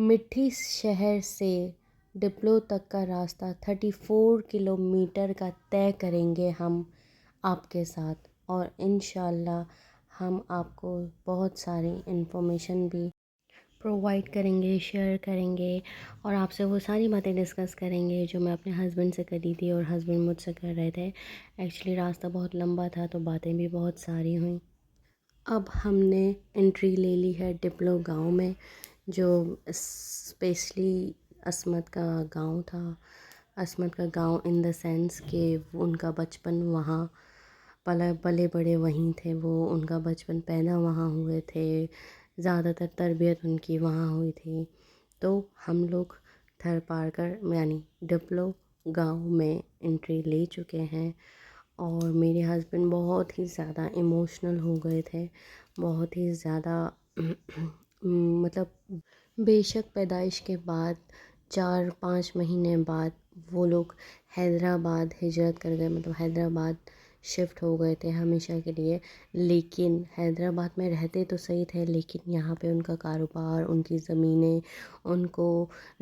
مٹھی شہر سے ڈپلو تک کا راستہ 34 کلومیٹر کا طے کریں گے ہم آپ کے ساتھ، اور انشاءاللہ ہم آپ کو بہت ساری انفارمیشن بھی پرووائڈ کریں گے، شیئر کریں گے، اور آپ سے وہ ساری باتیں ڈسکس کریں گے جو میں اپنے ہسبینڈ سے کری تھی اور ہسبینڈ مجھ سے کر رہے تھے۔ ایکچولی راستہ بہت لمبا تھا تو باتیں بھی بہت ساری ہوئیں۔ اب ہم نے انٹری لے لی ہے ڈپلو گاؤں میں، جو اسپیشلی عصمت کا گاؤں تھا۔ عصمت کا گاؤں ان دا سینس کہ ان کا بچپن وہاں پلے بڑے وہیں تھے، وہ ان کا بچپن پیدا وہاں ہوئے تھے، زیادہ تر تربیت ان کی وہاں ہوئی تھی۔ تو ہم لوگ تھر پارکر یعنی ڈپلو گاؤں میں انٹری لے چکے ہیں، اور میرے ہسبینڈ بہت ہی زیادہ ایموشنل ہو گئے تھے، بہت ہی زیادہ مطلب بے شک پیدائش کے بعد 4-5 مہینے بعد وہ لوگ حیدرآباد ہجرت کر گئے، مطلب حیدرآباد شفٹ ہو گئے تھے ہمیشہ کے لیے۔ لیکن حیدرآباد میں رہتے تو صحیح تھے، لیکن یہاں پہ ان کا کاروبار، ان کی زمینیں، ان کو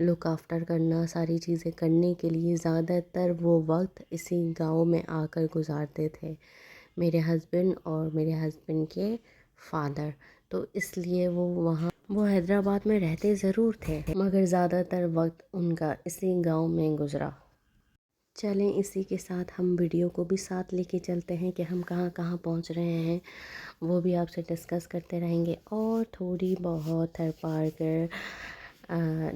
لک آفٹر کرنا، ساری چیزیں کرنے کے لیے زیادہ تر وہ وقت اسی گاؤں میں آ کر گزارتے تھے، میرے ہسبینڈ اور میرے ہسبینڈ کے فادر۔ تو اس لیے وہ حیدرآباد میں رہتے ضرور تھے، مگر زیادہ تر وقت ان کا اسی گاؤں میں گزرا۔ چلیں اسی کے ساتھ ہم ویڈیو کو بھی ساتھ لے کے چلتے ہیں کہ ہم کہاں کہاں پہنچ رہے ہیں، وہ بھی آپ سے ڈسکس کرتے رہیں گے، اور تھوڑی بہت تھر پارکر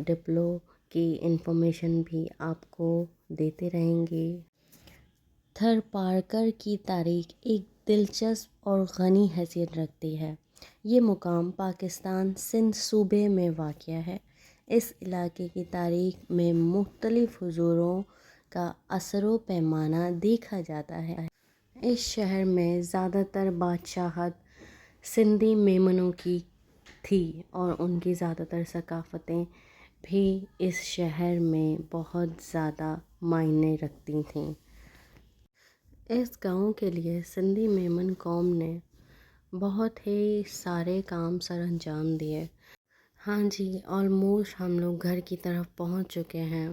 ڈپلو کی انفارمیشن بھی آپ کو دیتے رہیں گے۔ تھر پارکر کی تاریخ ایک دلچسپ اور غنی حیثیت رکھتی ہے۔ یہ مقام پاکستان سندھ صوبے میں واقع ہے۔ اس علاقے کی تاریخ میں مختلف حضوروں کا اثر و پیمانہ دیکھا جاتا ہے۔ اس شہر میں زیادہ تر بادشاہت سندھی میمنوں کی تھی، اور ان کی زیادہ تر ثقافتیں بھی اس شہر میں بہت زیادہ معنی رکھتی تھیں۔ اس گاؤں کے لیے سندھی میمن قوم نے بہت ہی سارے کام سر انجام دیے۔ ہاں جی، آلموسٹ ہم لوگ گھر کی طرف پہنچ چکے ہیں۔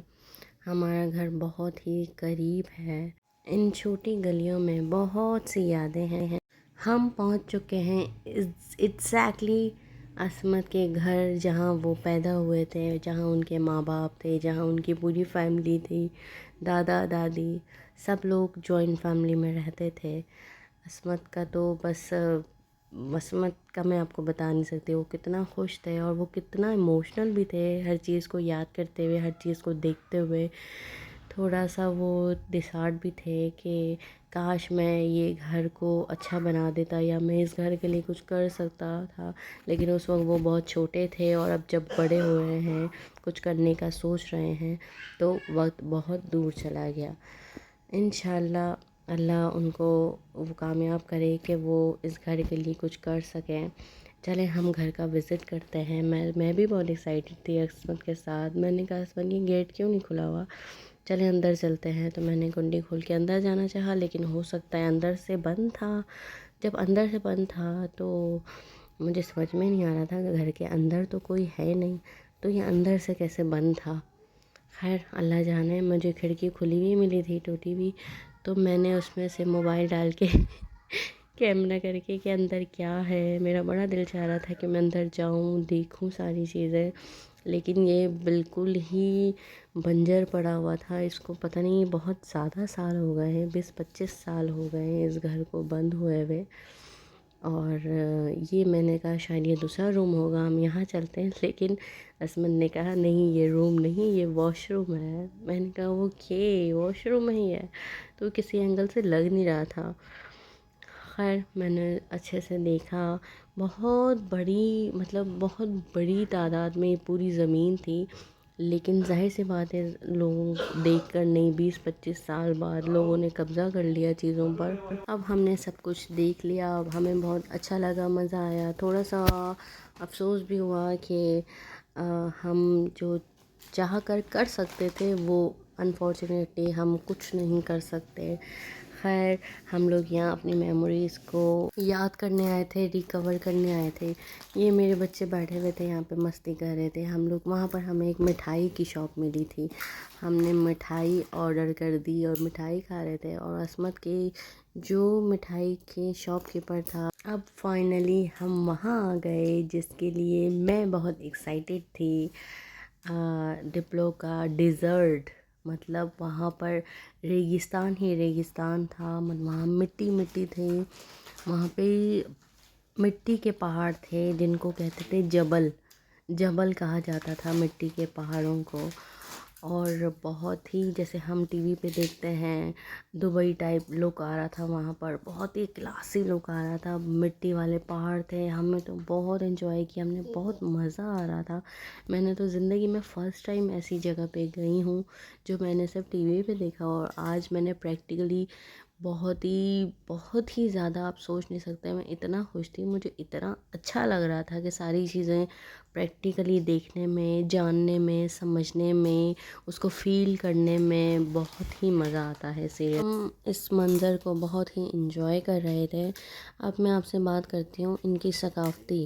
ہمارا گھر بہت ہی قریب ہے، ان چھوٹی گلیوں میں بہت سی یادیں ہیں۔ ہم پہنچ چکے ہیں ایگزیکٹلی عصمت کے گھر، جہاں وہ پیدا ہوئے تھے، جہاں ان کے ماں باپ تھے، جہاں ان کی پوری فیملی تھی، دادا دادی، سب لوگ جوائنٹ فیملی میں رہتے تھے۔ عصمت کا تو بس عصمت کا میں آپ کو بتا نہیں سکتی وہ کتنا خوش تھے، اور وہ کتنا ایموشنل بھی تھے، ہر چیز کو یاد کرتے ہوئے، ہر چیز کو دیکھتے ہوئے۔ تھوڑا سا وہ ڈسہارٹ بھی تھے کہ کاش میں یہ گھر کو اچھا بنا دیتا، یا میں اس گھر کے لیے کچھ کر سکتا تھا، لیکن اس وقت وہ بہت چھوٹے تھے، اور اب جب بڑے ہوئے ہیں، کچھ کرنے کا سوچ رہے ہیں، تو وقت بہت دور چلا گیا۔ انشاءاللہ اللہ ان کو وہ کامیاب کرے کہ وہ اس گھر کے لیے کچھ کر سکیں۔ چلیں ہم گھر کا وزٹ کرتے ہیں۔ میں بھی بہت ایکسائٹڈ تھی عصمت کے ساتھ۔ میں نے کہا عصمت یہ گیٹ کیوں نہیں کھلا ہوا، چلیں اندر چلتے ہیں۔ تو میں نے کنڈی کھول کے اندر جانا چاہا، لیکن ہو سکتا ہے اندر سے بند تھا۔ جب اندر سے بند تھا تو مجھے سمجھ میں نہیں آ رہا تھا کہ گھر کے اندر تو کوئی ہے نہیں، تو یہ اندر سے کیسے بند تھا۔ خیر اللہ جانے، مجھے کھڑکی کھلی ہوئی ملی تھی ٹوٹی ہوئی، تو میں نے اس میں سے موبائل ڈال کے کیمرہ کر کے کہ اندر کیا ہے۔ میرا بڑا دل چاہ رہا تھا کہ میں اندر جاؤں، دیکھوں ساری چیزیں، لیکن یہ بالکل ہی بنجر پڑا ہوا تھا۔ اس کو پتہ نہیں بہت زیادہ سال ہو گئے ہیں، 20-25 سال ہو گئے ہیں اس گھر کو بند ہوئے ہوئے۔ اور یہ میں نے کہا شاید یہ دوسرا روم ہوگا، ہم یہاں چلتے ہیں، لیکن عصمت نے کہا نہیں یہ روم نہیں، یہ واش روم ہے۔ میں نے کہا اوکے واش روم ہی ہے، تو کسی اینگل سے لگ نہیں رہا تھا۔ خیر میں نے اچھے سے دیکھا، بہت بڑی مطلب بہت بڑی تعداد میں پوری زمین تھی، لیکن ظاہر سی بات ہے لوگوں دیکھ کر نہیں، 20-25 سال بعد لوگوں نے قبضہ کر لیا چیزوں پر۔ اب ہم نے سب کچھ دیکھ لیا، اب ہمیں بہت اچھا لگا، مزہ آیا، تھوڑا سا افسوس بھی ہوا کہ ہم جو چاہ کر سکتے تھے وہ انفارچونیٹلی ہم کچھ نہیں کر سکتے۔ خیر ہم لوگ یہاں اپنی میموریز کو یاد کرنے آئے تھے، ریکور کرنے آئے تھے. یہ میرے بچے بیٹھے ہوئے تھے یہاں پہ مستی کر رہے تھے. ہم لوگ وہاں پر ہمیں ایک مٹھائی کی شاپ ملی تھی. ہم نے مٹھائی آرڈر کر دی اور مٹھائی کھا رہے تھے. اور عصمت کے جو مٹھائی کے شاپ کیپر تھا، اب فائنلی ہم وہاں آ گئے جس کے لیے میں بہت ایکسائٹیڈ تھی. ڈپلو کا ڈیزرٹ، مطلب وہاں پر ریگستان ہی ریگستان تھا. وہاں مٹی مٹی تھی، وہاں پہ مٹی کے پہاڑ تھے جن کو کہتے تھے جبل. جبل کہا جاتا تھا مٹی کے پہاڑوں کو. اور بہت ہی جیسے ہم ٹی وی پہ دیکھتے ہیں دبئی ٹائپ لک آ رہا تھا وہاں پر. بہت ہی کلاسی لک آ رہا تھا. مٹی والے پہاڑ تھے. ہم نے تو بہت انجوائے کیا. ہم نے بہت مزہ آ رہا تھا. میں نے تو زندگی میں فرسٹ ٹائم ایسی جگہ پہ گئی ہوں جو میں نے صرف ٹی وی پہ دیکھا، اور آج میں نے پریکٹیکلی بہت ہی زیادہ آپ سوچ نہیں سکتے. میں اتنا خوش تھی، مجھے اتنا اچھا لگ رہا تھا کہ ساری چیزیں پریکٹیکلی دیکھنے میں، جاننے میں، سمجھنے میں، اس کو فیل کرنے میں بہت ہی مزہ آتا ہے. ہم اس منظر کو بہت ہی انجوائے کر رہے تھے. اب میں آپ سے بات کرتی ہوں ان کی ثقافتی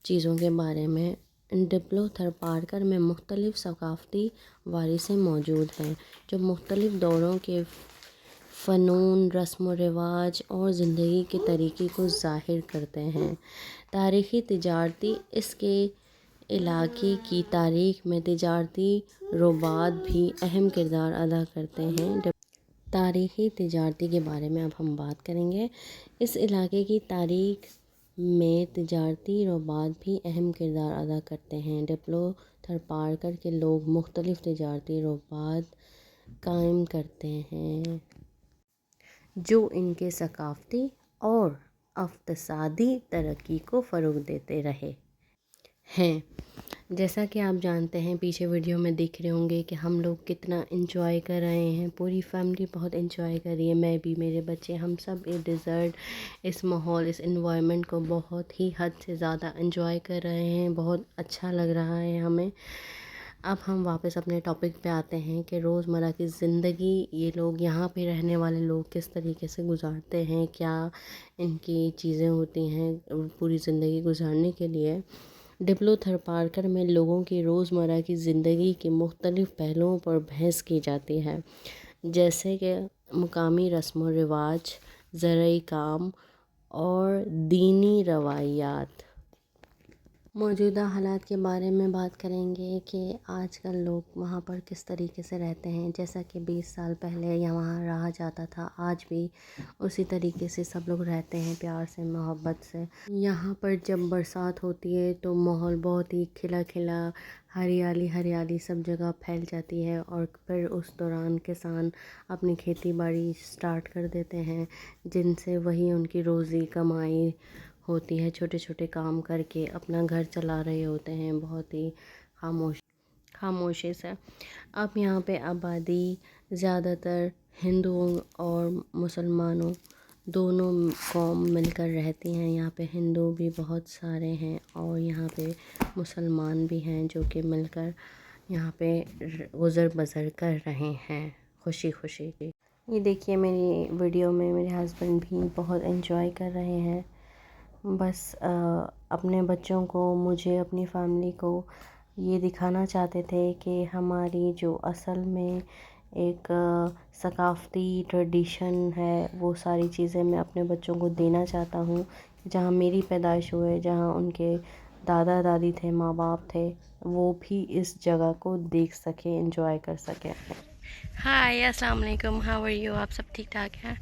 چیزوں کے بارے میں. ڈپلو تھرپارکر میں مختلف ثقافتی وراثتیں موجود ہیں جو مختلف دوروں کے فنون، رسم و رواج اور زندگی کے طریقے کو ظاہر کرتے ہیں. تاریخی تجارتی، اس کے علاقے کی تاریخ میں تجارتی روابط بھی اہم کردار ادا کرتے ہیں. تاریخی تجارتی کے بارے میں اب ہم بات کریں گے. اس علاقے کی تاریخ میں تجارتی روابط بھی اہم کردار ادا کرتے ہیں. ڈپلو تھرپارکر کے لوگ مختلف تجارتی روابط قائم کرتے ہیں جو ان کے ثقافتی اور اقتصادی ترقی کو فروغ دیتے رہے ہیں. جیسا کہ آپ جانتے ہیں، پیچھے ویڈیو میں دیکھ رہے ہوں گے کہ ہم لوگ کتنا انجوائے کر رہے ہیں. پوری فیملی بہت انجوائے کر رہی ہے. میں بھی، میرے بچے، ہم سب اس ڈیزرٹ، اس ماحول، اس انوائرمنٹ کو بہت ہی حد سے زیادہ انجوائے کر رہے ہیں. بہت اچھا لگ رہا ہے ہمیں. اب ہم واپس اپنے ٹاپک پہ آتے ہیں کہ روزمرہ کی زندگی یہ لوگ یہاں پہ رہنے والے لوگ کس طریقے سے گزارتے ہیں، کیا ان کی چیزیں ہوتی ہیں پوری زندگی گزارنے کے لیے. ڈپلو تھرپارکر میں لوگوں کی روزمرہ کی زندگی کے مختلف پہلوؤں پر بحث کی جاتی ہے، جیسے کہ مقامی رسم و رواج، زرعی کام اور دینی روایات. موجودہ حالات کے بارے میں بات کریں گے کہ آج کل لوگ وہاں پر کس طریقے سے رہتے ہیں. جیسا کہ 20 سال پہلے یہاں رہا جاتا تھا، آج بھی اسی طریقے سے سب لوگ رہتے ہیں، پیار سے، محبت سے. یہاں پر جب برسات ہوتی ہے تو ماحول بہت ہی کھلا کھلا، ہریالی ہریالی سب جگہ پھیل جاتی ہے. اور پھر اس دوران کسان اپنی کھیتی باڑی سٹارٹ کر دیتے ہیں جن سے وہی ان کی روزی کمائی ہوتی ہے. چھوٹے چھوٹے کام کر کے اپنا گھر چلا رہے ہوتے ہیں بہت ہی خاموشی سے. اب یہاں پہ آبادی زیادہ تر ہندوؤں اور مسلمانوں دونوں قوم مل کر رہتی ہیں. یہاں پہ ہندو بھی بہت سارے ہیں اور یہاں پہ مسلمان بھی ہیں جو کہ مل کر یہاں پہ گزر بسر کر رہے ہیں خوشی خوشی. یہ دیکھیے میری ویڈیو میں میرے ہسبینڈ بھی بہت انجوائے کر رہے ہیں. بس اپنے بچوں کو، مجھے، اپنی فیملی کو یہ دکھانا چاہتے تھے کہ ہماری جو اصل میں ایک ثقافتی ٹریڈیشن ہے وہ ساری چیزیں میں اپنے بچوں کو دینا چاہتا ہوں. جہاں میری پیدائش ہوئے، جہاں ان کے دادا دادی تھے، ماں باپ تھے، وہ بھی اس جگہ کو دیکھ سکیں، انجوائے کر سکیں. ہائے، السلام علیکم، ہاؤ آر یو؟ آپ سب ٹھیک ٹھاک ہیں؟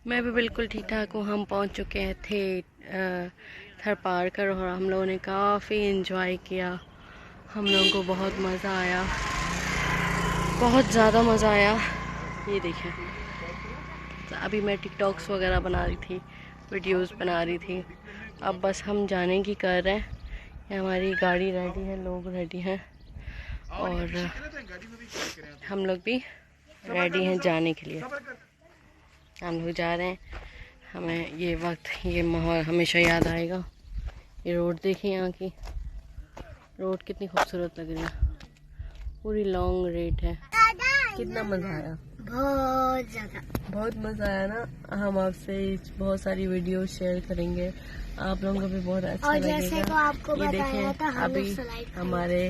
میں بھی بالکل ٹھیک ٹھاک ہوں. ہم پہنچ چکے تھے تھرپارکر اور ہم لوگوں نے کافی انجوائے کیا. ہم لوگوں کو بہت مزہ آیا، بہت زیادہ مزہ آیا. یہ دیکھیں، ابھی میں ٹک ٹاکس وغیرہ بنا رہی تھی، ویڈیوز بنا رہی تھی. اب بس ہم جانے کی کر رہے ہیں. یہ ہماری گاڑی ریڈی ہے، لوگ ریڈی ہیں اور ہم لوگ بھی ریڈی ہیں جانے کے لیے. ہم لوگ جا رہے ہیں. ہمیں یہ وقت، یہ ماحول ہمیشہ یاد آئے گا. یہ روڈ دیکھیں، یہاں کی روڈ کتنی خوبصورت لگ رہی ہے. پوری لانگ ریٹ ہے. کتنا مزہ آیا. بہت زیادہ. بہت مزہ آیا نا. ہم آپ سے بہت ساری ویڈیو شیئر کریں گے, آپ لوگوں کو بھی بہت اچھا اور لگے جیسے گا. کو آپ کو یہ بتایا تھا دیکھیں ہم ابھی لوگ سلائڈ ہمارے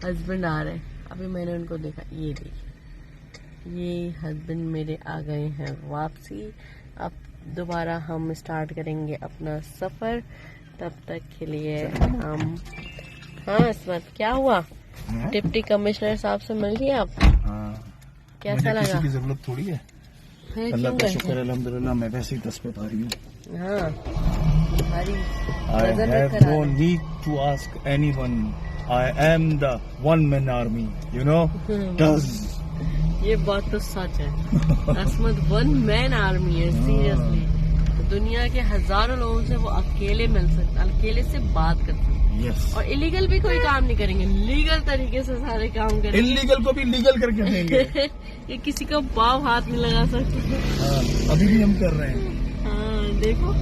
ہسبینڈ آ رہے ہیں. ابھی میں نے ان کو دیکھا, یہ دیکھیں یہ ہسبینڈ میرے آ گئے ہیں واپسی. اب دوبارہ ہم اسٹارٹ کریں گے اپنا سفر. تب تک کے لیے ہم ہاں عصمت کیا ہوا, ڈپٹی کمشنر صاحب سے مل گئے آپ, کیسا لگا؟ کسی کی ضرورت تھوڑی ہے, پھر اللہ کیوں کا گئے شکر الحمدللہ میں ویسے ہی 10 پہ پا رہی ہوں. ہاں بھاری I وزن رکھ have کر no آ رہے. need to ask anyone. I am the one man army, you know. Does یہ بات تو سچ ہے. عصمت ون مین آرمی ہے سیریسلی. دنیا کے ہزاروں لوگوں سے وہ اکیلے مل سکتا, اکیلے سے بات کر سکتا, yes. اور الیگل بھی کوئی کام نہیں کریں گے, لیگل طریقے سے سارے کام کریں گے. Illegal کو بھی لیگل کر کے دیں گے. یہ کسی کا پاؤں ہاتھ نہیں لگا سکتے. ابھی بھی ہم کر رہے ہیں. ہاں دیکھو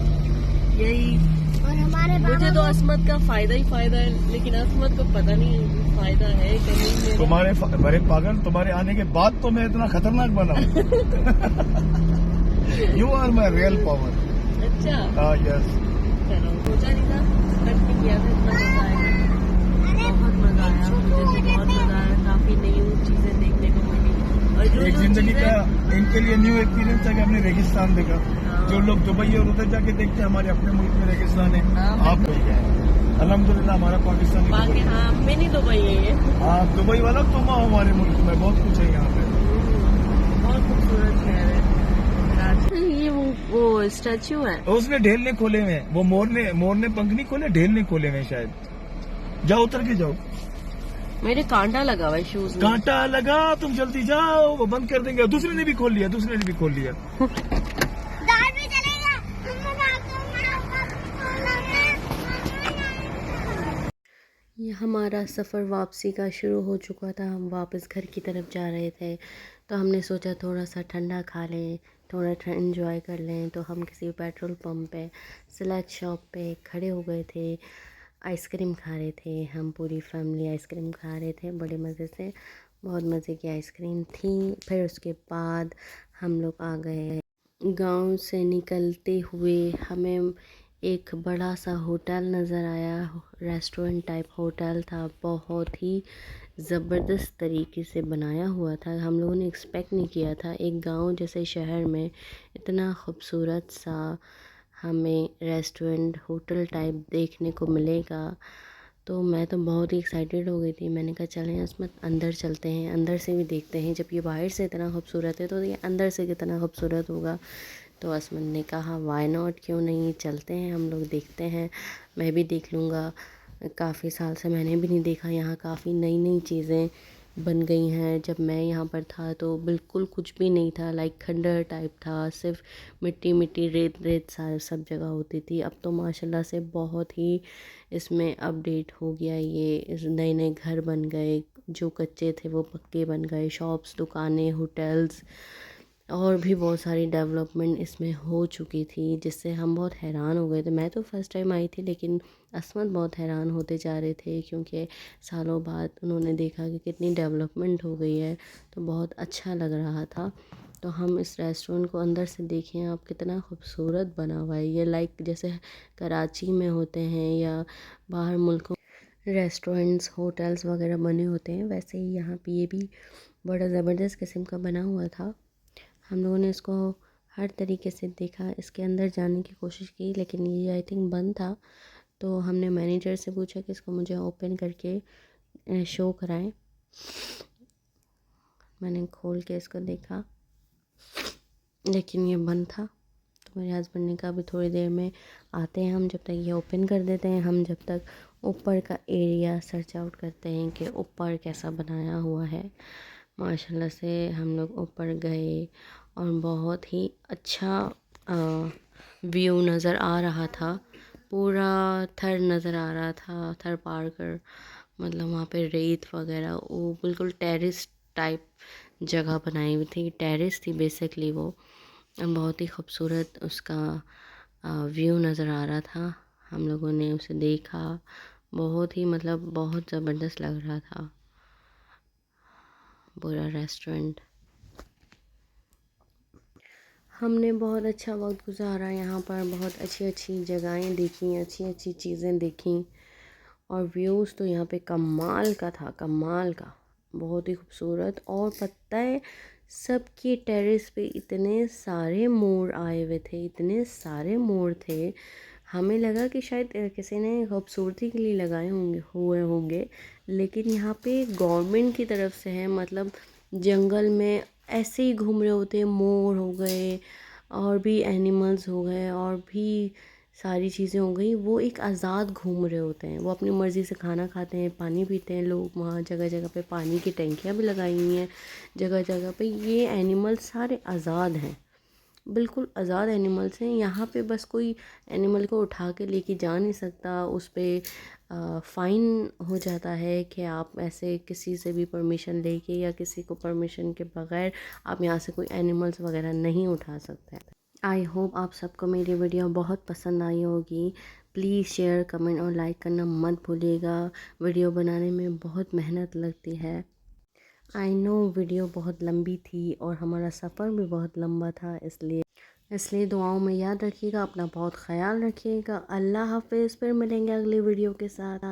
یہی. اور ہمارے مجھے تو عصمت کا فائدہ ہی فائدہ ہے, لیکن عصمت کو پتہ نہیں فائدہ ہے کہ نہیں. تمہارے بڑے پاگل, تمہارے آنے کے بعد تو میں اتنا خطرناک بنا ہوں. You are my real power. اچھا Yes. چلو, سوچا نہیں تھا, ایکسپیکٹ نہیں کیا تھا اتنا مزہ آئے گا. بہت مزہ آیا, مجھے تو بہت مزہ آیا. کافی نئی چیزیں دیکھنے کو ملی, اور جو ایک جو زندگی چیزیں کا ان کے لیے نیو ایکسپیرینس تھا کہ ہم نے ریگستان دیکھا. جو لوگ دبئی اور ادھر جا کے دیکھتے ہیں, ہمارے اپنے ملک میں ریگستان ہے. آپ لوگ گئے الحمدللہ, ہمارا پاکستان باقی ہاں منی دبئی ہے یہ, آپ دبئی والا تم آؤ ہمارے ملک میں, بہت کچھ ہے یہاں پہ. بہت خوبصورت شہر ہے. یہ وہ اسٹیچو ہے. اس نے ڈھیل نے کھولے ہوئے ہیں, وہ مور نے پنکھ نہیں کھولے, ڈھیل نے کھولے ہوئے ہیں شاید. جاؤ اتر کے جاؤ. میرے کانٹا لگا ہوا ہے شوز میں. کانٹا لگا, تم جلدی جاؤ, وہ بند کر دیں گے. دوسرے نے بھی کھول لیا, دار بھی چلے گا. یہ ہمارا سفر واپسی کا شروع ہو چکا تھا. ہم واپس گھر کی طرف جا رہے تھے, تو ہم نے سوچا تھوڑا سا ٹھنڈا کھا لیں, تھوڑا انجوائے کر لیں. تو ہم کسی پیٹرول پمپ پہ سلیکٹ شاپ پہ کھڑے ہو گئے تھے. آئس کریم کھا رہے تھے, ہم پوری فیملی آئس کریم کھا رہے تھے بڑے مزے سے. بہت مزے کی آئس کریم تھی. پھر اس کے بعد ہم لوگ آ گئے. گاؤں سے نکلتے ہوئے ہمیں ایک بڑا سا ہوٹل نظر آیا. ریسٹورنٹ ٹائپ ہوٹل تھا, بہت ہی زبردست طریقے سے بنایا ہوا تھا. ہم لوگوں نے ایکسپیکٹ نہیں کیا تھا ایک گاؤں جیسے شہر میں اتنا خوبصورت سا ہمیں ریسٹورنٹ ہوٹل ٹائپ دیکھنے کو ملے گا. تو میں تو بہت ہی ایکسائٹیڈ ہو گئی تھی. میں نے کہا چلیں عصمت اندر چلتے ہیں, اندر سے بھی دیکھتے ہیں. جب یہ باہر سے اتنا خوبصورت ہے تو یہ اندر سے کتنا خوبصورت ہوگا. تو عصمت نے کہا وائی ناٹ, کیوں نہیں, چلتے ہیں ہم لوگ دیکھتے ہیں. میں بھی دیکھ لوں گا, کافی سال سے میں نے بھی نہیں دیکھا. یہاں کافی نئی نئی چیزیں بن گئی ہیں. جب میں یہاں پر تھا تو بالکل کچھ بھی نہیں تھا, لائک کھنڈر ٹائپ تھا, صرف مٹی مٹی ریت ریت سب جگہ ہوتی تھی. اب تو ماشاءاللہ سے بہت ہی اس میں اپڈیٹ ہو گیا. یہ نئے نئے گھر بن گئے, جو کچے تھے وہ پکے بن گئے. شاپس, دکانیں, ہوٹلز اور بھی بہت ساری ڈیولپمنٹ اس میں ہو چکی تھی, جس سے ہم بہت حیران ہو گئے تھے. میں تو فرسٹ ٹائم آئی تھی, لیکن عصمت بہت حیران ہوتے جا رہے تھے, کیونکہ سالوں بعد انہوں نے دیکھا کہ کتنی ڈیولپمنٹ ہو گئی ہے. تو بہت اچھا لگ رہا تھا. تو ہم اس ریسٹورنٹ کو اندر سے دیکھیں آپ, کتنا خوبصورت بنا ہوا ہے. یہ لائک جیسے کراچی میں ہوتے ہیں یا باہر ملکوں ریسٹورنٹس, ہوٹلس وغیرہ بنے ہوتے ہیں, ویسے ہی یہاں پہ یہ بھی بڑا زبردست قسم کا بنا ہوا تھا. ہم لوگوں نے اس کو ہر طریقے سے دیکھا, اس کے اندر جانے کی کوشش کی, لیکن یہ آئی تھنک بند تھا. تو ہم نے مینیجر سے پوچھا کہ اس کو مجھے اوپن کر کے شو کرائیں. میں نے کھول کے اس کو دیکھا, لیکن یہ بند تھا. تو میرے ہسبینڈ نے کہا ابھی تھوڑی دیر میں آتے ہیں ہم, جب تک یہ اوپن کر دیتے ہیں, ہم جب تک اوپر کا ایریا سرچ آؤٹ کرتے ہیں کہ اوپر کیسا بنایا ہوا ہے. ماشاءاللہ سے ہم لوگ اوپر گئے اور بہت ہی اچھا ویو نظر آ رہا تھا. پورا تھر نظر آ رہا تھا, تھر پار کر, مطلب وہاں پہ ریت وغیرہ, وہ بالکل ٹیرس ٹائپ جگہ بنائی ہوئی تھی. ٹیرس تھی بیسکلی وہ, بہت ہی خوبصورت اس کا ویو نظر آ رہا تھا. ہم لوگوں نے اسے دیکھا, بہت ہی مطلب بہت زبردست لگ رہا تھا پورا ریسٹورنٹ. ہم نے بہت اچھا وقت گزارا یہاں پر، بہت اچھی اچھی جگہیں دیکھیں، اچھی اچھی چیزیں دیکھیں، اور ویوز تو یہاں پہ کمال کا تھا، کمال کا، بہت ہی خوبصورت. اور پتہ ہے سب کی ٹیرس پہ اتنے سارے مور آئے ہوئے تھے، اتنے سارے مور تھے، ہمیں لگا کہ شاید کسی نے خوبصورتی کے لیے لگائے ہوں گے، لیکن یہاں پہ گورنمنٹ کی طرف سے ہے. مطلب جنگل میں ایسے ہی گھوم رہے ہوتے ہیں، مور ہو گئے اور بھی اینیملز ہو گئے اور بھی ساری چیزیں ہو گئی، وہ ایک آزاد گھوم رہے ہوتے ہیں، وہ اپنی مرضی سے کھانا کھاتے ہیں، پانی پیتے ہیں. لوگ وہاں جگہ جگہ پہ پانی کی ٹینکیاں بھی لگائی ہوئی ہیں جگہ جگہ پہ. یہ اینیملز سارے آزاد ہیں، بالکل آزاد اینیملز ہیں. یہاں پہ بس کوئی اینیمل کو اٹھا کے لے کے جا نہیں سکتا، اس پہ فائن ہو جاتا ہے کہ آپ ایسے کسی سے بھی پرمیشن لے کے یا کسی کو پرمیشن کے بغیر آپ یہاں سے کوئی اینیملز وغیرہ نہیں اٹھا سکتے. آئی ہوپ آپ سب کو میری ویڈیو بہت پسند آئی ہوگی. پلیز شیئر، کمنٹ اور لائک کرنا مت بھولیے گا. ویڈیو بنانے میں بہت محنت لگتی ہے. آئی نو ویڈیو بہت لمبی تھی اور ہمارا سفر بھی بہت لمبا تھا، اس لیے دعاؤں میں یاد رکھیے گا، اپنا بہت خیال رکھیے گا. اللہ حافظ، پھر ملیں گے اگلی ویڈیو کے ساتھ.